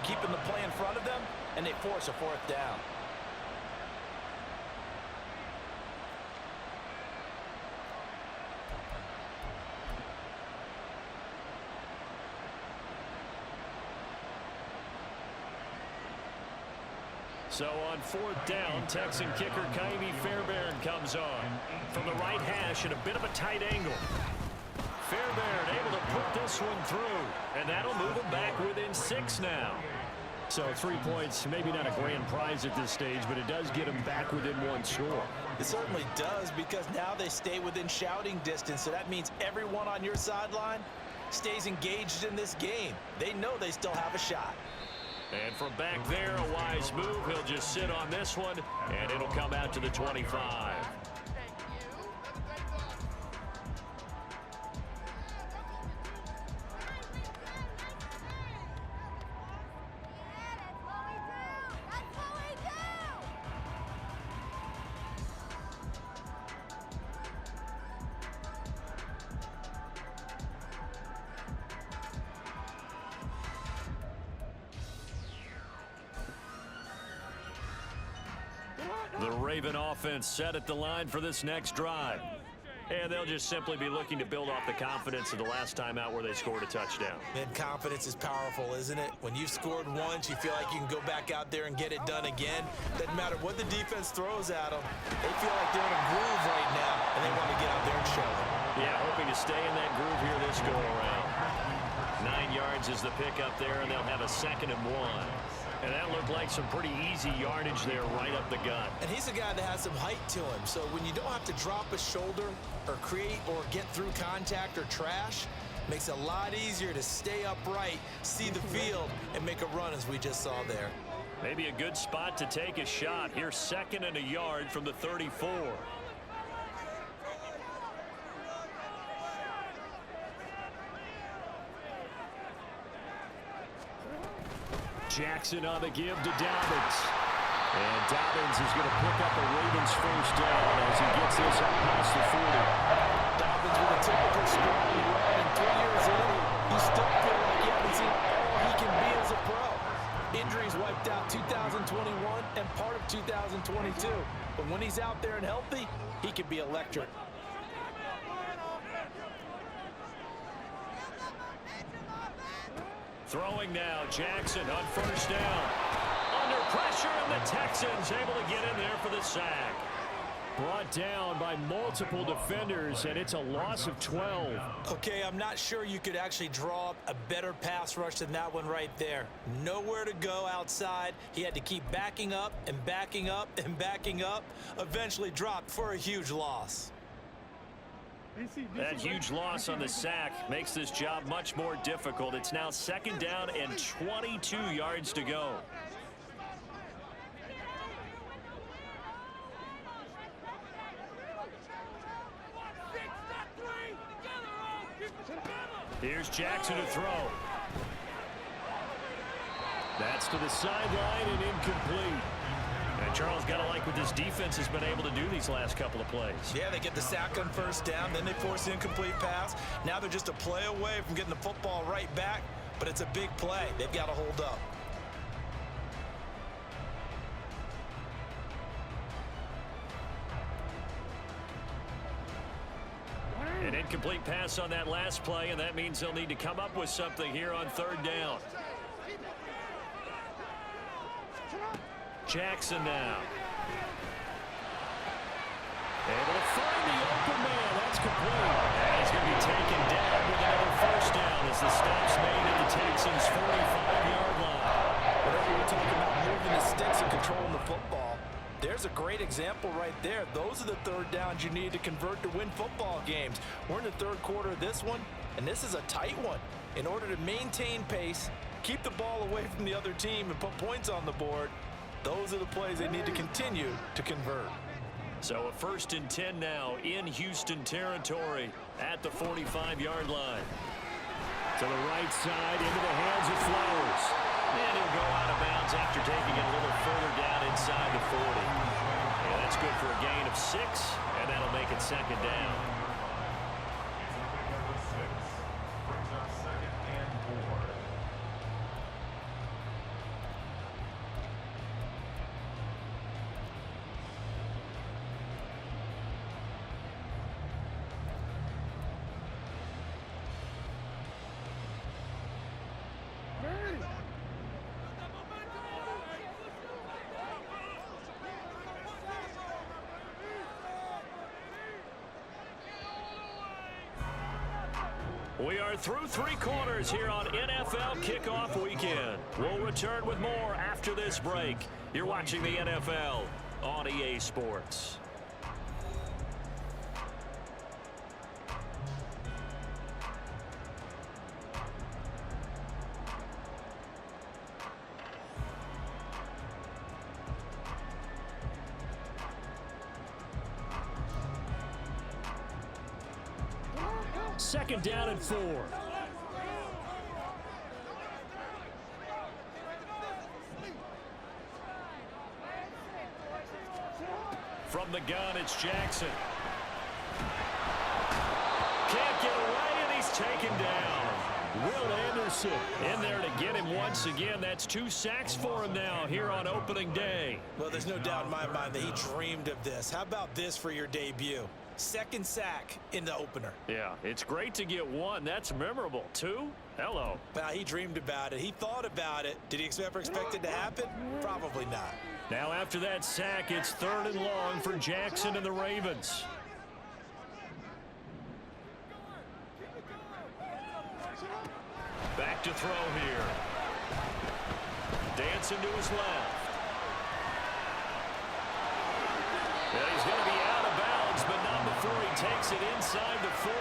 keeping the play in front of them, and they force a fourth down. So on fourth down, Texan kicker Kaimi Fairbairn comes on from the right hash at a bit of a tight angle. Fairbairn able to put this one through, and that'll move him back within 6 now. So 3 points, maybe not a grand prize at this stage, but it does get him back within 1 score. It certainly does, because now they stay within shouting distance, so that means everyone on your sideline stays engaged in this game. They know they still have a shot. And from back there, a wise move. He'll just sit on this one, and it'll come out to the 25. The Raven offense set at the line for this next drive. And they'll just simply be looking to build off the confidence of the last time out where they scored a touchdown. Man, confidence is powerful, isn't it? When you've scored once, you feel like you can go back out there and get it done again. Doesn't matter what the defense throws at them. They feel like they're in a groove right now, and they want to get out there and show it. Yeah, hoping to stay in that groove here this go-around. 9 yards is the pickup there, and they'll have a 2nd and 1. And that looked like some pretty easy yardage there right up the gut. And he's a guy that has some height to him. So when you don't have to drop a shoulder or create or get through contact or trash, makes it a lot easier to stay upright, see the field, and make a run as we just saw there. Maybe a good spot to take a shot. Here's 2nd and a yard from the 34. Jackson on the give to Dobbins. And Dobbins is going to pick up a Ravens first down as he gets this up past the 40. Dobbins with a typical strong run, and 3 years in, you still feel like you haven't seen all he can be as a pro. Injuries wiped out 2021 and part of 2022. But when he's out there and healthy, he can be electric. Throwing now, Jackson on first down. Under pressure, and the Texans able to get in there for the sack. Brought down by multiple defenders, and it's a loss of 12. Okay, I'm not sure you could actually draw up a better pass rush than that one right there. Nowhere to go outside. He had to keep backing up and backing up and backing up. Eventually dropped for a huge loss. That huge loss on the sack makes this job much more difficult. It's now 2nd down and 22 yards to go. Here's Jackson to throw. That's to the sideline and incomplete. And Charles, got to like what this defense has been able to do these last couple of plays. Yeah, they get the sack on first down, then they force the incomplete pass. Now they're just a play away from getting the football right back, but it's a big play. They've got to hold up. An incomplete pass on that last play, and that means they'll need to come up with something here on 3rd down. Jackson now. Able to find the open man. That's complete. And he's going to be taken down with another first down as the stop's made at the Texans' 45-yard line. Whatever you're talking about moving the sticks and controlling the football, there's a great example right there. Those are the 3rd downs you need to convert to win football games. We're in the 3rd quarter of this one, and this is a tight one. In order to maintain pace, keep the ball away from the other team, and put points on the board, those are the plays they need to continue to convert. So a 1st and 10 now in Houston territory at the 45-yard line. To the right side, into the hands of Flowers. And he'll go out of bounds after taking it a little further down inside the 40. And that's good for a gain of 6, and that'll make it 2nd down. We are through 3 quarters here on NFL Kickoff Weekend. We'll return with more after this break. You're watching the NFL on EA Sports. Second down and 4. From the gun, it's Jackson. Can't get away, and he's taken down. Will Anderson in there to get him once again. That's 2 sacks for him now here on opening day. Well, there's no doubt in my mind that he dreamed of this. How about this for your debut? 2nd sack in the opener. Yeah, it's great to get 1. That's memorable. 2? Hello. Now, he dreamed about it. He thought about it. Did he ever expect it to happen? Probably not. Now, after that sack, it's 3rd and long for Jackson and the Ravens. Back to throw here. Dancing to his left. And he's going to be out of bounds, but not before he takes it inside the 40.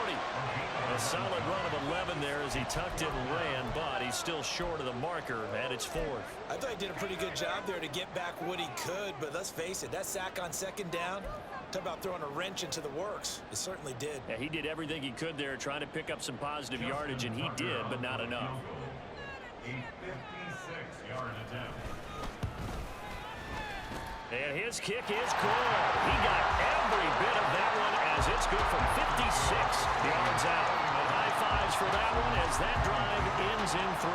A solid run of 11 there as he tucked it and ran, but he's still short of the marker, and it's 4th. I thought he did a pretty good job there to get back what he could, but let's face it, that sack on 2nd down, talk about throwing a wrench into the works. It certainly did. Yeah, he did everything he could there, trying to pick up some positive yardage, and he did, but not enough. A 56-yard attempt. And his kick is good. He got every bit of that one as it's good from 56 yards out. And high fives for that one as that drive ends in 3.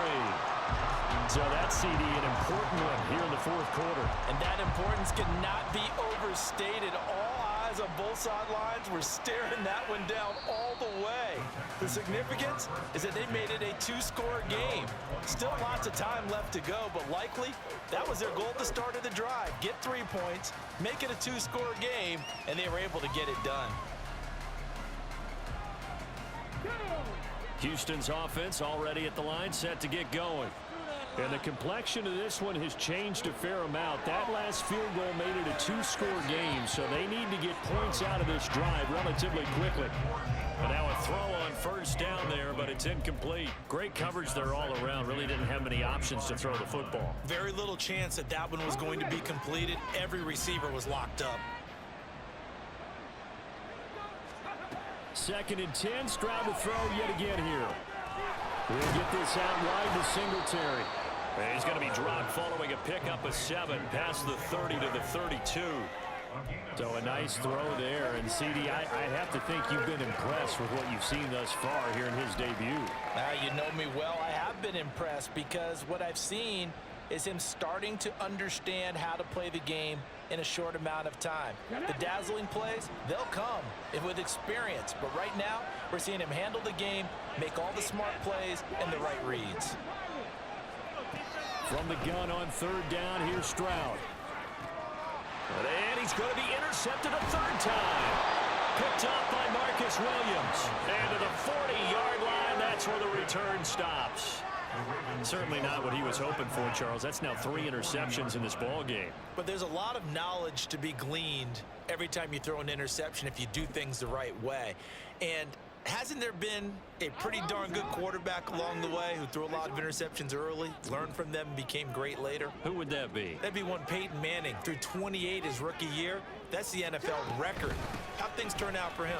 So that CD, an important one here in the 4th quarter. And that importance cannot be overstated. All eyes on both sidelines were staring that one down all the way. The significance is that they made it a 2-score game. Still lots of time left to go, but likely that was their goal at the start of the drive. Get 3 points, make it a 2-score game, and they were able to get it done. Houston's offense already at the line, set to get going. And the complexion of this one has changed a fair amount. That last field goal made it a 2-score game, so they need to get points out of this drive relatively quickly. And now a throw on 1st down there, but it's incomplete. Great coverage there all around. Really didn't have many options to throw the football. Very little chance that that one was going to be completed. Every receiver was locked up. 2nd and 10, Stroud to throw yet again here. We'll get this out wide to Singletary. And he's going to be dropped following a pickup of 7 past the 30 to the 32. So a nice throw there. And, CD, I have to think you've been impressed with what you've seen thus far here in his debut. You know me well. I have been impressed because what I've seen is him starting to understand how to play the game in a short amount of time. The dazzling plays, they'll come with experience. But right now, we're seeing him handle the game, make all the smart plays, and the right reads. From the gun on 3rd down, here's Stroud. And he's going to be intercepted a 3rd time. Picked up by Marcus Williams. And to the 40-yard line, that's where the return stops. Certainly not what he was hoping for, Charles. That's now 3 interceptions in this ball game. But there's a lot of knowledge to be gleaned every time you throw an interception if you do things the right way. And hasn't there been a pretty darn good quarterback along the way who threw a lot of interceptions early, learned from them, and became great later? Who would that be? That'd be one Peyton Manning. Threw 28 his rookie year. That's the NFL record. How'd things turn out for him?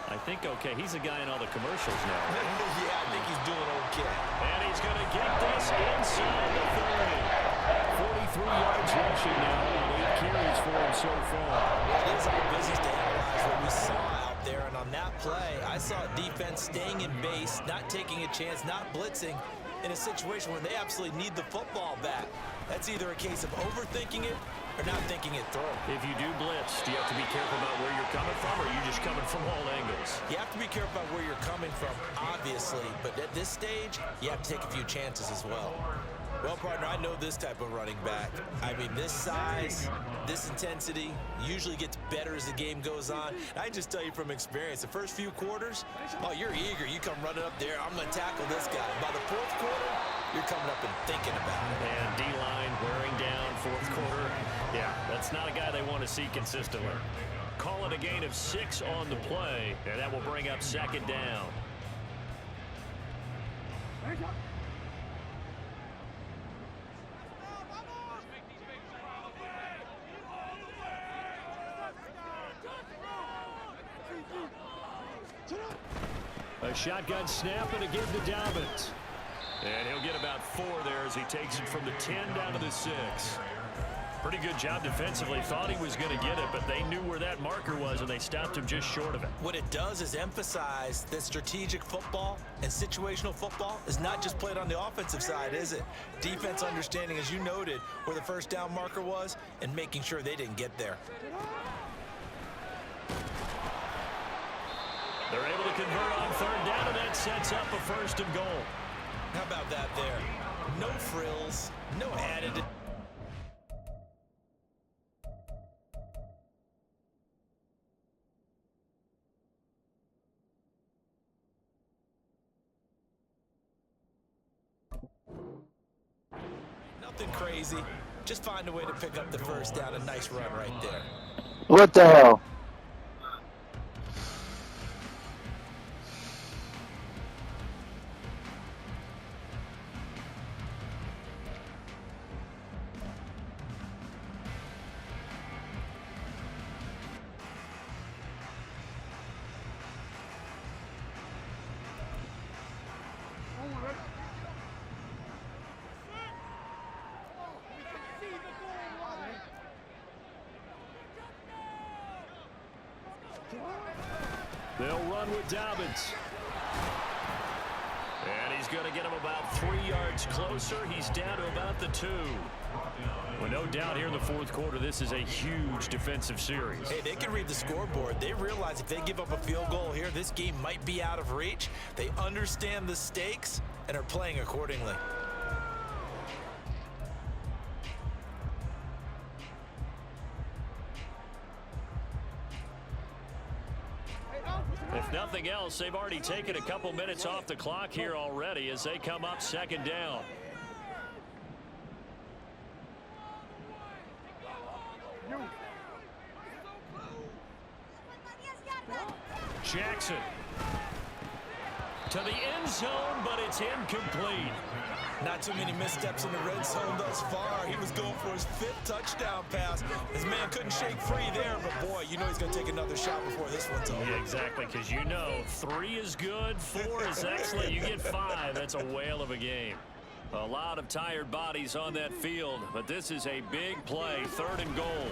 I think okay. He's a guy in all the commercials now. Yeah, I think he's doing okay. And he's going to get this inside the 30. 43 yards rushing now. 8 carries for him so far. Well, it is our business to analyze what we saw out there. And on that play, I saw defense staying in base, not taking a chance, not blitzing in a situation where they absolutely need the football back. That's either a case of overthinking it or not thinking it through. If you do blitz, do you have to be careful about where you're coming from, or are you just coming from all angles? You have to be careful about where you're coming from, obviously, but at this stage, you have to take a few chances as well. Well, partner, I know this type of running back. I mean, this size, this intensity usually gets better as the game goes on. I just tell you from experience, the first few quarters, oh, you're eager. You come running up there, I'm going to tackle this guy. By the fourth quarter, you're coming up and thinking about it. And D-line wearing down fourth quarter. Yeah, that's not a guy they want to see consistently. Call it a gain of 6 on the play, and that will bring up second down. A shotgun snap and a give to Dobbins. And he'll get about 4 there as he takes it from the 10 down to the 6. Pretty good job defensively. Thought he was going to get it, but they knew where that marker was, and they stopped him just short of it. What it does is emphasize that strategic football and situational football is not just played on the offensive side, is it? Defense understanding, as you noted, where the first down marker was and making sure they didn't get there. They're able to convert on third down, and that sets up a first and goal. How about that there? No frills, no added. Nothing crazy. Just find a way to pick up the first down. A nice run right there. What the hell? They'll run with Dobbins. And he's going to get him about 3 yards closer. He's down to about the 2. Well, no doubt here in the fourth quarter, this is a huge defensive series. Hey, they can read the scoreboard. They realize if they give up a field goal here, this game might be out of reach. They understand the stakes and are playing accordingly. If nothing else, they've already taken a couple minutes off the clock here already as they come up second down. Jackson to the end zone, but it's incomplete. Not too many missteps in the red zone thus far. He was going for his 5th touchdown pass. His man couldn't shake free there, but boy, you know he's going to take another shot before this one's over. Yeah, exactly, because you know 3 is good, 4 is excellent. You get 5, that's a whale of a game. A lot of tired bodies on that field, but this is a big play, 3rd and goal.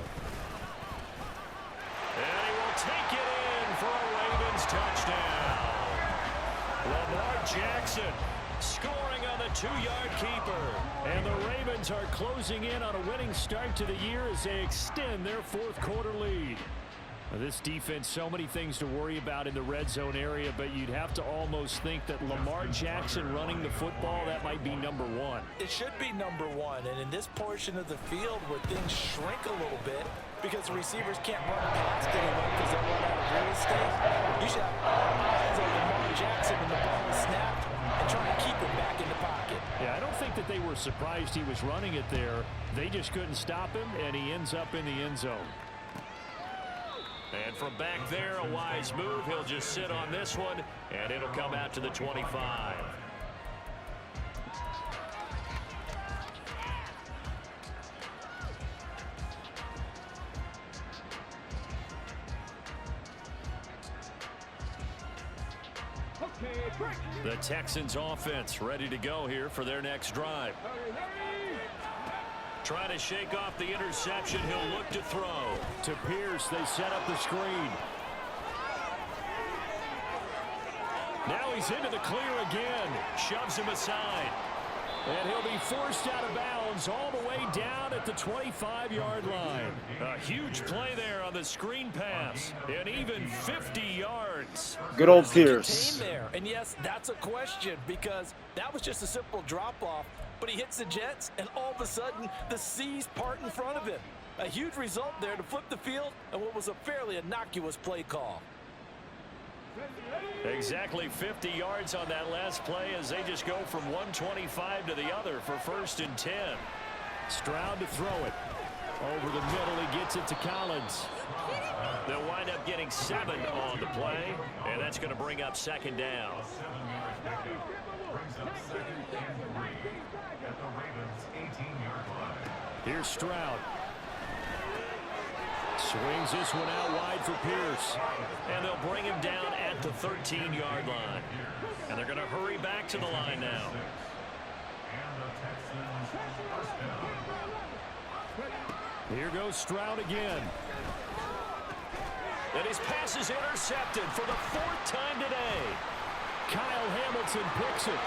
And he will take it in for a Ravens touchdown. Lamar Jackson scoring on the 2-yard keeper. And the Ravens are closing in on a winning start to the year as they extend their fourth quarter lead. This defense, so many things to worry about in the red zone area, but you'd have to almost think that Lamar Jackson running the football, that might be number 1. It should be number 1, and in this portion of the field where things shrink a little bit because the receivers can't run past anyone because they run out of real estate, you should have all eyes on Lamar Jackson when the ball is snapped and try to keep him back in the pocket. Yeah, I don't think that they were surprised he was running it there. They just couldn't stop him, and he ends up in the end zone. And from back there, a wise move. He'll just sit on this one, and it'll come out to the 25. The Texans offense ready to go here for their next drive. Trying to shake off the interception. He'll look to throw. To Pierce, they set up the screen. Now he's into the clear again. Shoves him aside. And he'll be forced out of bounds all the way down at the 25-yard line. A huge play there on the screen pass. And even 50 yards. Good old Pierce. There. And yes, that's a question because that was just a simple drop-off. but he hits the Jets, and all of a sudden, the seas part in front of him. A huge result there to flip the field and what was a fairly innocuous play call. Exactly 50 yards on that last play as they just go from 125 to the other for 1st and 10. Stroud to throw it. Over the middle, he gets it to Collins. They'll wind up getting 7 on the play, and that's going to bring up 2nd down. 7-yard pickup brings up 2nd and 3 at the Ravens' 18-yard line. Here's Stroud. Swings this one out wide for Pierce. And they'll bring him down at the 13-yard line. And they're going to hurry back to the line now. And the Texans first down. Here goes Stroud again. And his pass is intercepted for the 4th time today. Kyle Hamilton picks it.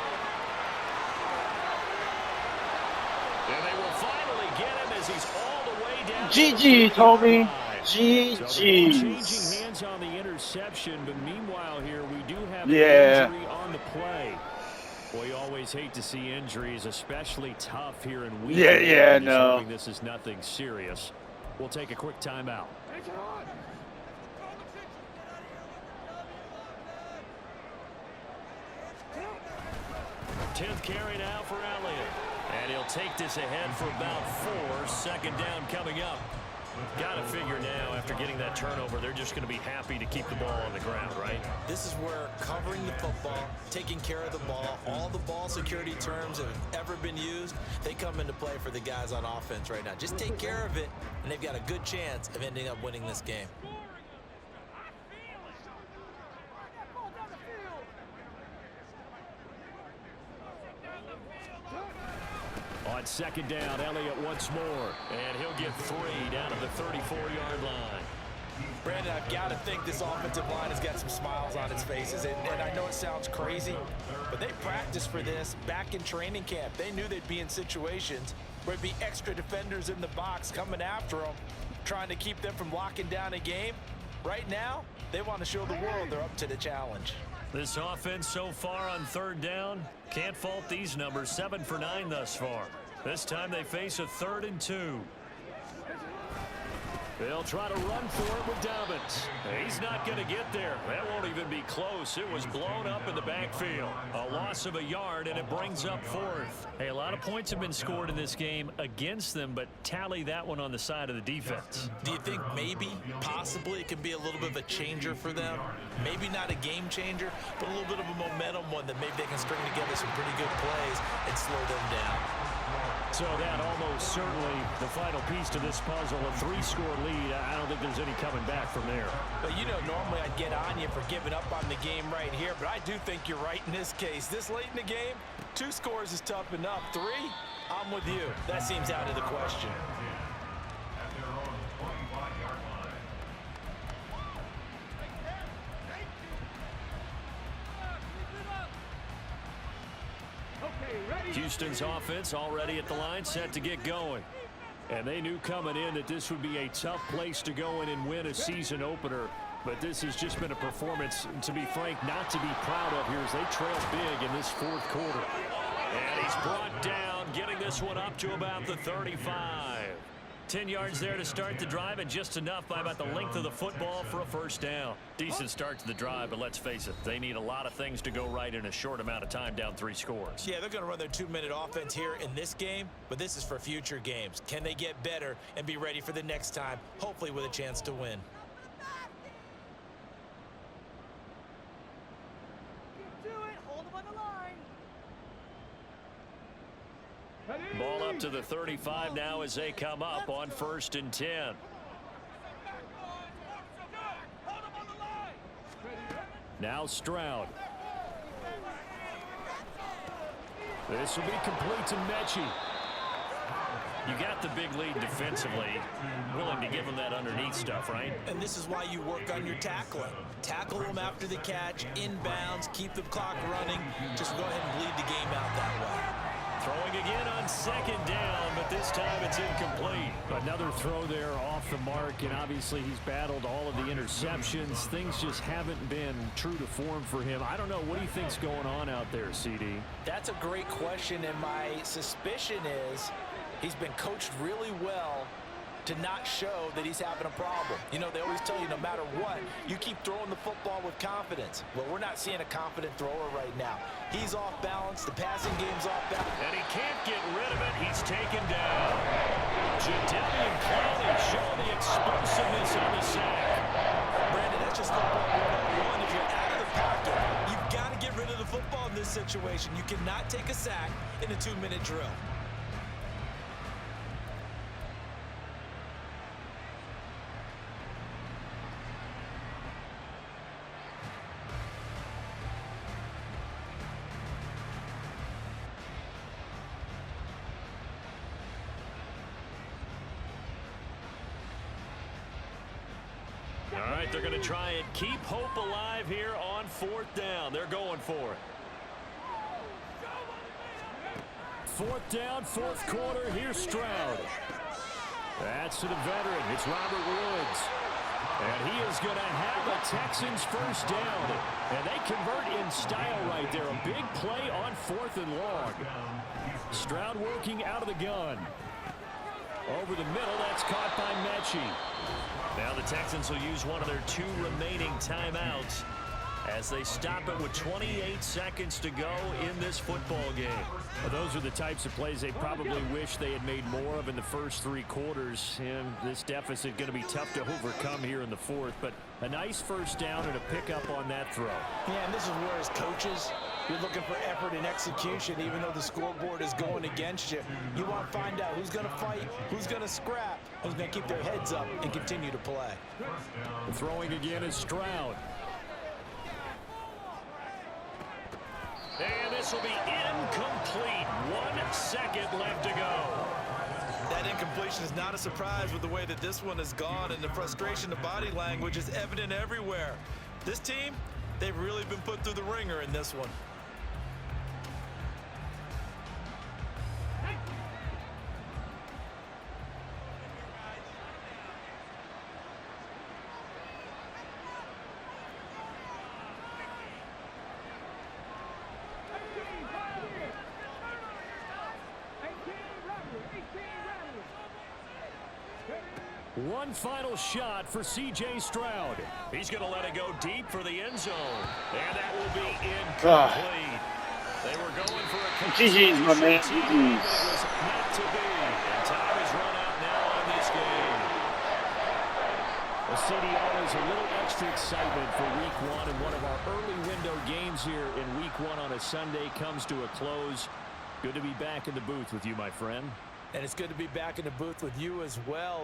And they will finally get him as he's all the way down. GG, Toby. So changing GG. hands on the interception, but meanwhile here we do have an injury on the play. We always hate to see injuries, especially tough here in week. Yeah, no. This is nothing serious. We'll take a quick timeout. 10th carry now for Elliott. And he'll take this ahead for about 4. 2nd down coming up. Got to figure now, after getting that turnover, they're just going to be happy to keep the ball on the ground, right? This is where covering the football, taking care of the ball, all the ball security terms that have ever been used, they come into play for the guys on offense right now. Just take care of it, and they've got a good chance of ending up winning this game. On 2nd down, Elliott once more. And he'll get 3 down at the 34-yard line. Brandon, I've got to think this offensive line has got some smiles on its faces. And I know it sounds crazy, but they practiced for this back in training camp. They knew they'd be in situations where it'd be extra defenders in the box coming after them, trying to keep them from locking down a game. Right now, they want to show the world they're up to the challenge. This offense so far on 3rd down, can't fault these numbers. 7 for 9 thus far. This time they face a 3rd and 2. They'll try to run for it with Dobbins. He's not going to get there. That won't even be close. It was blown up in the backfield. A loss of a yard, and it brings up 4th. Hey, a lot of points have been scored in this game against them, but tally that one on the side of the defense. Do you think maybe, possibly, it can be a little bit of a changer for them? Maybe not a game changer, but a little bit of a momentum one that maybe they can string together some pretty good plays and slow them down. So that almost certainly the final piece to this puzzle, a 3-score lead. I don't think there's any coming back from there. But you know, normally I'd get on you for giving up on the game right here, but I do think you're right in this case. This late in the game, 2 scores is tough enough. 3, I'm with you. That seems out of the question. At their own 25-yard line. Houston's offense already at the line, set to get going. And they knew coming in that this would be a tough place to go in and win a season opener. But this has just been a performance, to be frank, not to be proud of here as they trail big in this 4th quarter. And he's brought down, getting this one up to about the 35. 10 yards there to start the drive, and just enough by about the length of the football for a 1st down. Decent start to the drive, but let's face it, they need a lot of things to go right in a short amount of time, down 3 scores. Yeah, they're going to run their 2-minute offense here in this game, but this is for future games. Can they get better and be ready for the next time, hopefully with a chance to win? Ball up to the 35 now as they come up on 1st and 10. Now Stroud. This will be complete to Mechie. You got the big lead defensively. Willing to give them that underneath stuff, right? And this is why you work on your tackling. Tackle them after the catch, inbounds, keep the clock running. Just go ahead and bleed the game out that way. Throwing again on 2nd down, but this time it's incomplete. Another throw there off the mark, and obviously he's battled all of the interceptions. Things just haven't been true to form for him. I don't know. What do you think's going on out there, CD? That's a great question, and my suspicion is he's been coached really well to not show that he's having a problem. You know, they always tell you no matter what, you keep throwing the football with confidence. Well, we're not seeing a confident thrower right now. He's off balance. The passing game's off balance. And he can't get rid of it. He's taken down. Jadeveon Clowney showing the explosiveness on the sack. Brandon, that's just football 101. If you're out of the pocket, you've got to get rid of the football in this situation. You cannot take a sack in a 2-minute drill. All right, they're going to try and keep hope alive here on 4th down. They're going for it. 4th down, 4th quarter. Here's Stroud. That's to the veteran. It's Robert Woods. And he is going to have a Texans first down. And they convert in style right there. A big play on 4th and long. Stroud working out of the gun. Over the middle, that's caught by Mechie. Now the Texans will use one of their 2 remaining timeouts as they stop it with 28 seconds to go in this football game. Well, those are the types of plays they probably wish they had made more of in the first 3 quarters. And this deficit going to be tough to overcome here in the 4th. But a nice first down and a pickup on that throw. Yeah, and this is where as coaches, you're looking for effort and execution, even though the scoreboard is going against you. You want to find out who's going to fight, who's going to scrap, who's going to keep their heads up and continue to play. Throwing again is Stroud. And this will be incomplete. 1 second left to go. That incompletion is not a surprise with the way that this one has gone, and the frustration of body language is evident everywhere. This team, they've really been put through the ringer in this one. One final shot for C.J. Stroud. He's going to let it go deep for the end zone. And that will be incomplete. They were going for a GG's, my man. GG's. It was not to be. And time is run out now in this game. Well, CD, always a little extra excitement for Week 1, and one of our early window games here in Week 1 on a Sunday comes to a close. Good to be back in the booth with you, my friend. And it's good to be back in the booth with you as well.